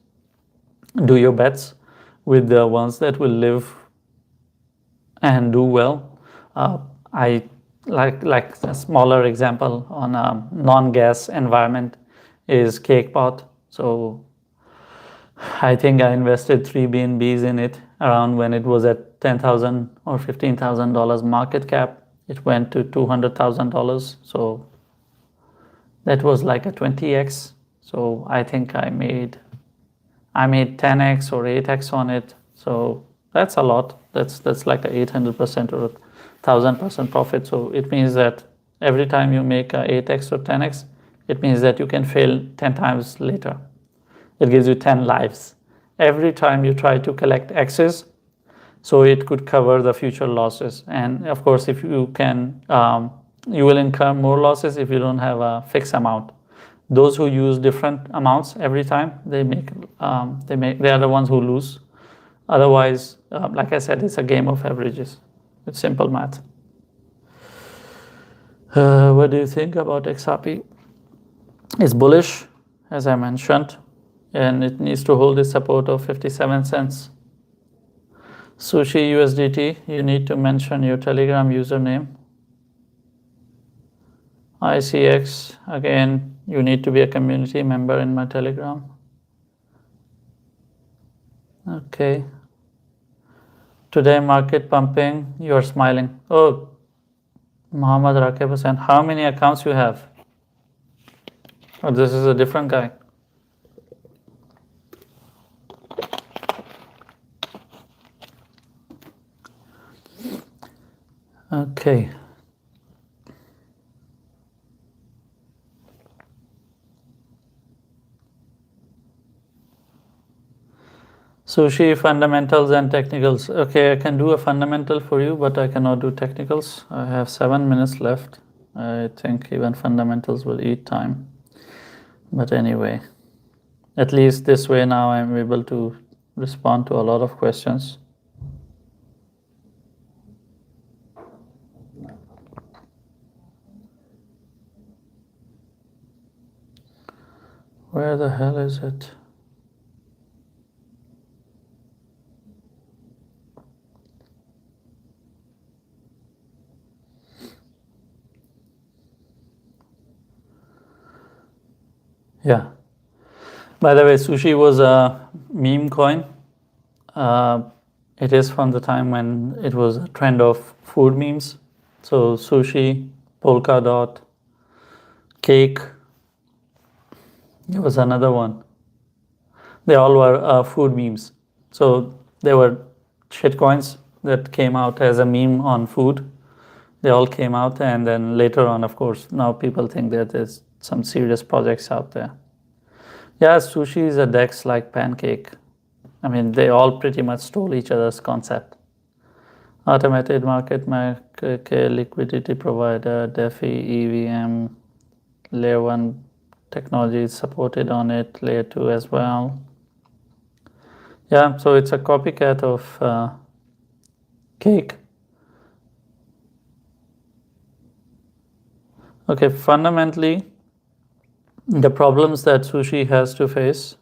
do your bets with the ones that will live and do well. I like a smaller example on a non-gas environment is CakePot. So I think I invested 3 BNBs in it around when it was at $10,000 or $15,000 market cap. It went to $200,000. So that was like a 20x. So I think I made 10x or 8x on it. So that's a lot. That's like a 800% or 1,000% profit. So it means that every time you make a 8x or 10x, it means that you can fail 10 times later. It gives you 10 lives. Every time you try to collect X's, so it could cover the future losses. And of course, if you can, you will incur more losses if you don't have a fixed amount. Those who use different amounts every time, they are the ones who lose. Otherwise, like I said, it's a game of averages. It's simple math. What do you think about XRP? It's bullish, as I mentioned, and it needs to hold its support of 57 cents. Sushi USDT, you need to mention your Telegram username. ICX, again, you need to be a community member in my Telegram. Okay. Today market pumping, you're smiling. Oh, Muhammad Rakib Hussain, how many accounts you have? Oh, this is a different guy. Okay. Sushi fundamentals and technicals. Okay, I can do a fundamental for you, but I cannot do technicals. I have 7 minutes left. I think even fundamentals will eat time. But anyway, at least this way now I'm able to respond to a lot of questions. Where the hell is it? Yeah. By the way, Sushi was a meme coin. It is from the time when it was a trend of food memes. So Sushi, Polkadot, Cake. There was another one. They all were food memes. So there were shitcoins that came out as a meme on food. They all came out, and then later on, of course, now people think that there's some serious projects out there. Yeah, Sushi is a DEX like Pancake. I mean, they all pretty much stole each other's concept. Automated market maker, liquidity provider, DeFi, EVM, layer 1 technology is supported on it, layer 2 as well. Yeah, so it's a copycat of Cake. Okay, fundamentally, the problems that Sushi has to face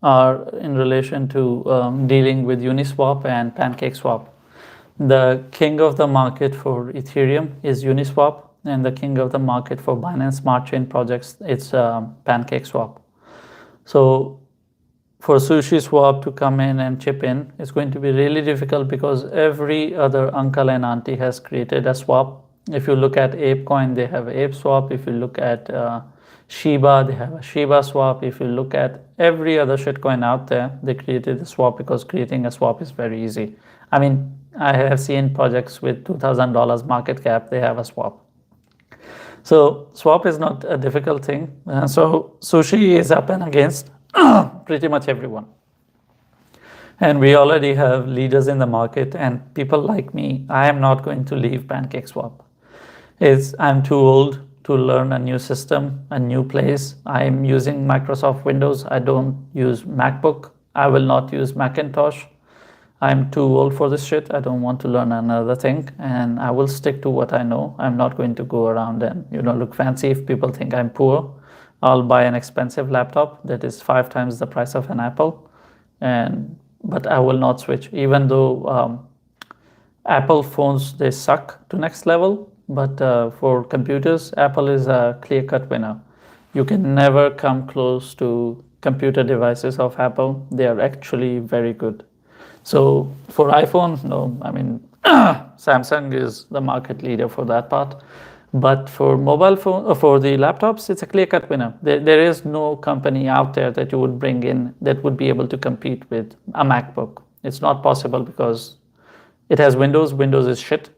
are in relation to dealing with Uniswap and PancakeSwap. The king of the market for Ethereum is Uniswap, and the king of the market for Binance Smart Chain projects, it's PancakeSwap. So for SushiSwap to come in and chip in, it's going to be really difficult because every other uncle and auntie has created a swap. If you look at ApeCoin, they have ApeSwap. If you look at Shiba, they have a Shiba swap. If you look at every other shitcoin out there, they created a swap because creating a swap is very easy. I mean, I have seen projects with $2,000 market cap, they have a swap. So swap is not a difficult thing. So Sushi is up and against pretty much everyone. And we already have leaders in the market, and people like me, I am not going to leave PancakeSwap. I'm too old to learn a new system, a new place. I'm using Microsoft Windows. I don't use MacBook. I will not use Macintosh. I'm too old for this shit. I don't want to learn another thing, and I will stick to what I know. I'm not going to go around and look fancy. If people think I'm poor, I'll buy an expensive laptop that is 5 times the price of an Apple, but I will not switch, even though Apple phones, they suck to next level, but for computers, Apple is a clear-cut winner. You can never come close to computer devices of Apple. They are actually very good. So for iPhone, no, I mean, Samsung is the market leader for that part. But for mobile phone, for the laptops, it's a clear-cut winner. There is no company out there that you would bring in that would be able to compete with a MacBook. It's not possible because it has Windows. Windows is shit.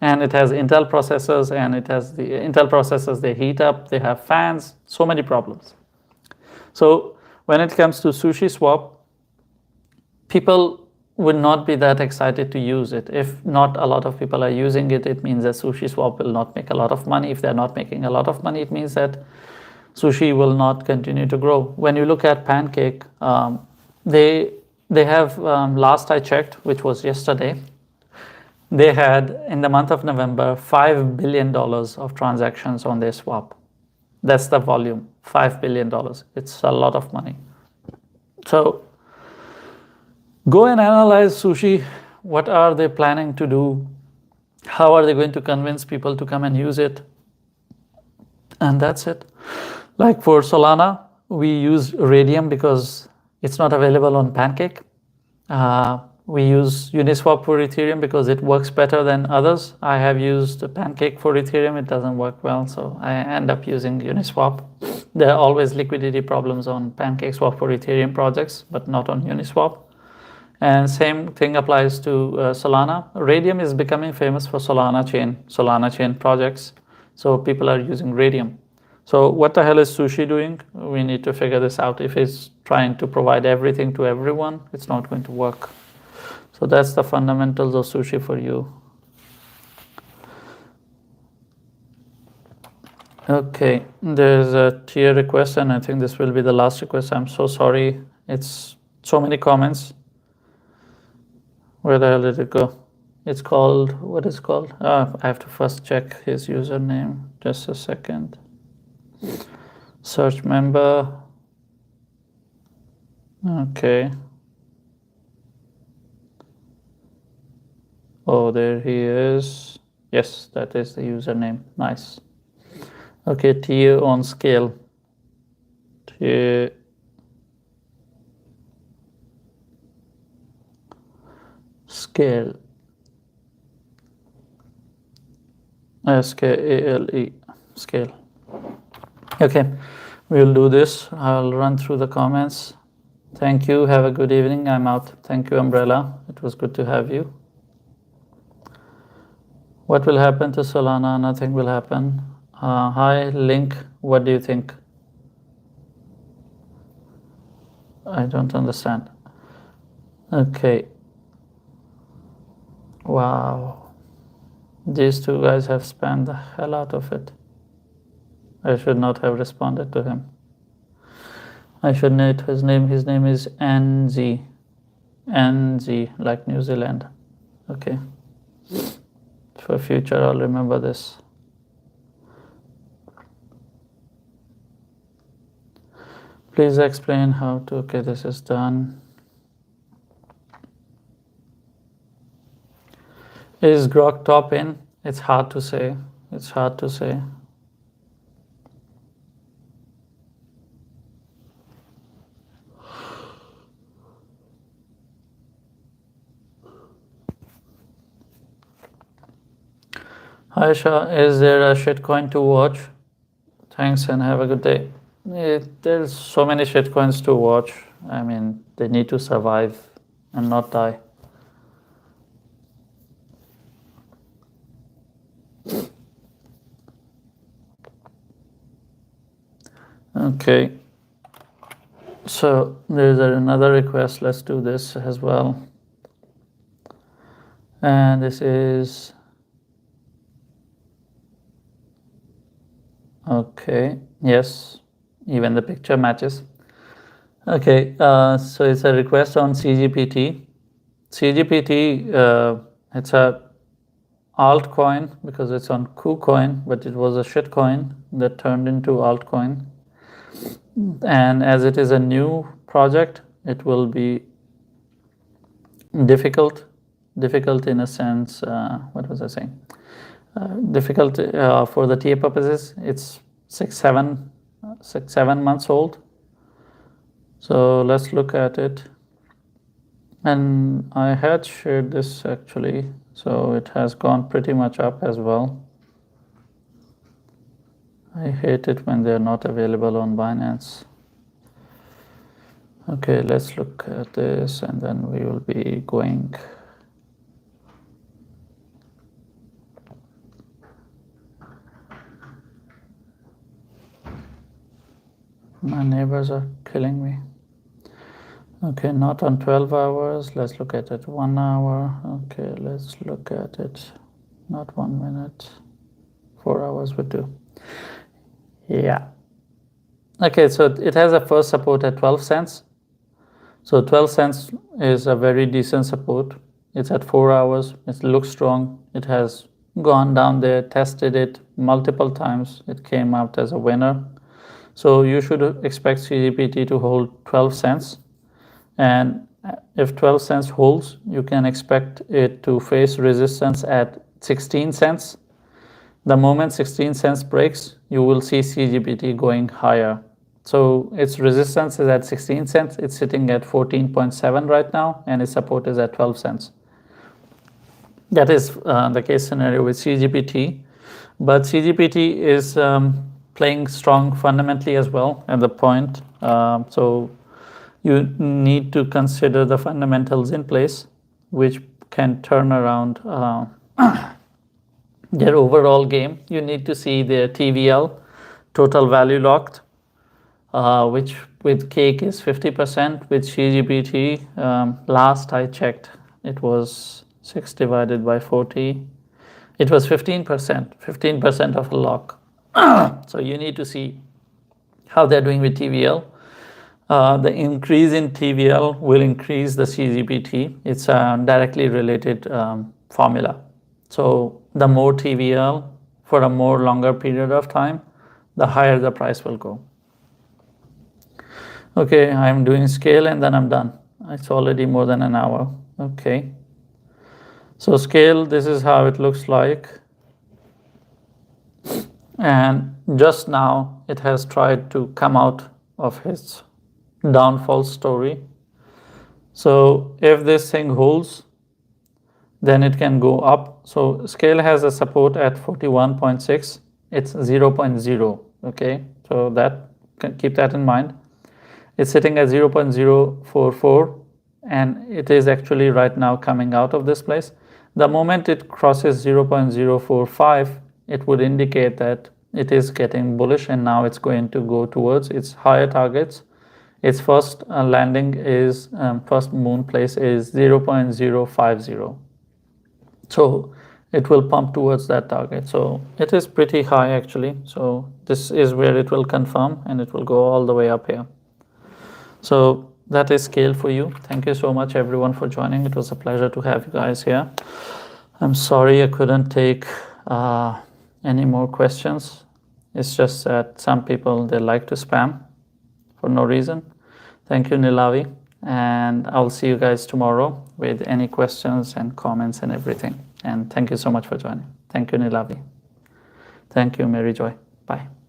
And it has Intel processors, and it has the Intel processors, they heat up, they have fans, so many problems. So when it comes to SushiSwap, people would not be that excited to use it. If not a lot of people are using it, it means that SushiSwap will not make a lot of money. If they're not making a lot of money, it means that Sushi will not continue to grow. When you look at Pancake, they have, last I checked, which was yesterday, they had, in the month of November, $5 billion of transactions on their swap. That's the volume, $5 billion. It's a lot of money. So go and analyze Sushi. What are they planning to do? How are they going to convince people to come and use it? And that's it. Like for Solana, we use Radium because it's not available on Pancake. We use Uniswap for Ethereum because it works better than others. I have used Pancake for Ethereum. It doesn't work well, so I end up using Uniswap. There are always liquidity problems on PancakeSwap for Ethereum projects, but not on Uniswap. And same thing applies to Solana. Radium is becoming famous for Solana chain projects. So people are using Radium. So what the hell is Sushi doing? We need to figure this out. If it's trying to provide everything to everyone, it's not going to work. So that's the fundamentals of Sushi for you. Okay, there's a tier request, and I think this will be the last request. I'm so sorry. It's so many comments. Where the hell did it go? It's called, what is it called? I have to first check his username. Just a second. Search member. Okay. Oh, there he is. Yes, that is the username. Nice. Okay, tier on Scale. Tier. Scale. Skale. Scale. Okay, we'll do this. I'll run through the comments. Thank you. Have a good evening. I'm out. Thank you, Umbrella. It was good to have you. What will happen to Solana? Nothing will happen. Hi, Link. What do you think? I don't understand. Okay. Wow. These two guys have spammed the hell out of it. I should not have responded to him. I should note his name. His name is NZ. NZ, like New Zealand. Okay. For future, I'll remember this. Please explain how to, okay, this is done. Is Grook top in? It's hard to say. It's hard to say. Hi Shah, is there a shitcoin to watch? Thanks and have a good day. There's so many shitcoins to watch. I mean, they need to survive and not die. Okay. So there's another request. Let's do this as well. And this is... Okay, yes, even the picture matches. Okay, so it's a request on CGbT. CGbT, it's a altcoin because it's on KuCoin, but it was a shitcoin that turned into altcoin. And as it is a new project, it will be difficult difficult in a sense, what was I saying? Difficult for the TA purposes. It's 6-7 months old. So let's look at it. And I had shared this actually, so it has gone pretty much up as well. I hate it when they're not available on Binance. Okay, let's look at this and then we will be going. My neighbors are killing me. Okay, not on 12 hours. Let's look at it 1 hour. Okay, let's look at it. Not 1 minute. 4 hours would do. Yeah. Okay, so it has a first support at 12 cents. So 12 cents is a very decent support. It's at 4 hours. It looks strong. It has gone down there, tested it multiple times. It came out as a winner. So you should expect CGbT to hold 12 cents. And if 12 cents holds, you can expect it to face resistance at 16 cents. The moment 16 cents breaks, you will see CGbT going higher. So its resistance is at 16 cents. It's sitting at 14.7 right now, and its support is at 12 cents. That is the case scenario with CGbT. But CGbT is playing strong fundamentally as well at the point. So you need to consider the fundamentals in place, which can turn around their overall game. You need to see their TVL, total value locked, which with Cake is 50%. With CGbT, last I checked, it was 6 divided by 40. It was 15% of a lock. So you need to see how they're doing with TVL. The increase in TVL will increase the CGbT. It's a directly related formula. So the more TVL for a more longer period of time, the higher the price will go. Okay, I'm doing Scale and then I'm done. It's already more than an hour. Okay. So Scale, this is how it looks like. And just now it has tried to come out of its downfall story. So if this thing holds, then it can go up. So Scale has a support at 41.6. It's 0.0. Okay, so that keep that in mind. It's sitting at 0.044, and it is actually right now coming out of this place. The moment it crosses 0.045, it would indicate that it is getting bullish, and now it's going to go towards its higher targets. Its first landing is, first moon place is 0.050. So it will pump towards that target. So it is pretty high actually. So this is where it will confirm, and it will go all the way up here. So that is Scale for you. Thank you so much everyone for joining. It was a pleasure to have you guys here. I'm sorry I couldn't take any more questions. It's just that some people, they like to spam for no reason. Thank you, Nilavi. And I'll see you guys tomorrow with any questions and comments and everything. And thank you so much for joining. Thank you, Nilavi. Thank you, Mary Joy. Bye.